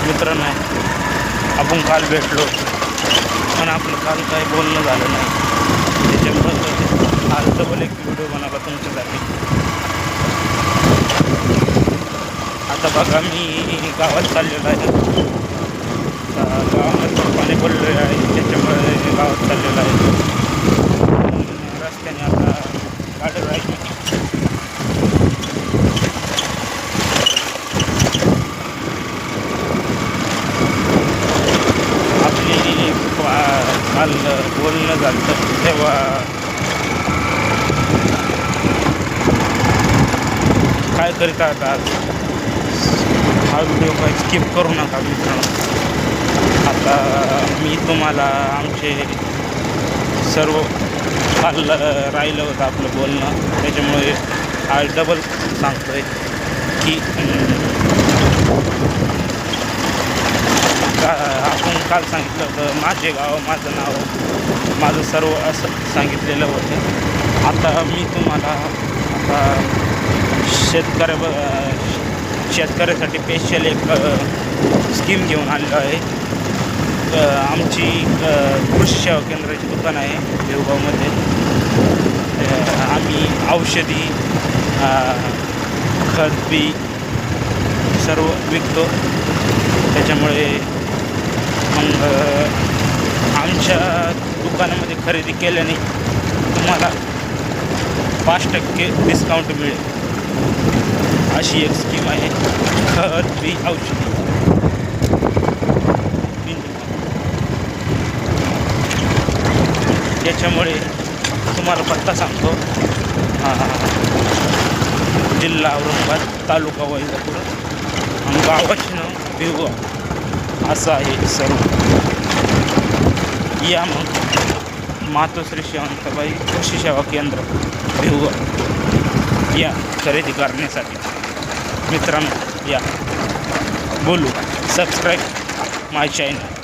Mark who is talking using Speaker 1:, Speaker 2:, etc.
Speaker 1: मित्र नाही, आपण काल भेटलो पण आपलं काल काही बोलणं झालं नाही, त्याच्यामुळं आज डबल एक व्हिडिओ बनवला तुमच्यासाठी. आता बघा मी गावात चाललेलो आहे, गावामध्ये पाणी पडलेलं आहे, त्याच्यामुळे गावात चाललेलं आहे. रस्त्याने आता गाडी राहिली. आपली काल बोलणं झालं तेव्हा काय करीत आहात आज, हा व्हिडिओ काही स्किप करू नका मित्रांनो. आता मी तुम्हाला आमचे सर्व काल राहिलं होतं आपलं बोलणं, त्याच्यामुळे आज डबल सांगतो आहे की आपण काल सांगितलं होतं माझे गाव, माझं नाव, माझं सर्व असं सांगितलेलं होतं. आता मी तुम्हाला आता शेतकऱ्यासाठी स्पेशल एक स्कीम घेऊन आलेलो आहे. आमची कृषी सेवा केंद्राची दुकान आहे देवगावमध्ये. आम्ही औषधी, खत बी सर्व विकतो. त्याच्यामुळे मग आमच्या दुकानामध्ये खरेदी केल्याने तुम्हाला 5% डिस्काउंट मिळेल, अशी एक स्कीम आहे. खत बी औषधी. त्याच्यामुळे तुम्हाला पत्ता सांगतो, जिल्हा औरंगाबाद, तालुका वैजापूर आणि गावाचे नाव भिवगाव असं आहे सर्व. या मग मातोश्री शेवंतबाई कृषी सेवा केंद्र भिवगाव या खरेदी करण्यासाठी. मित्रांनो या बोलू, सबस्क्राईब माय चॅनल.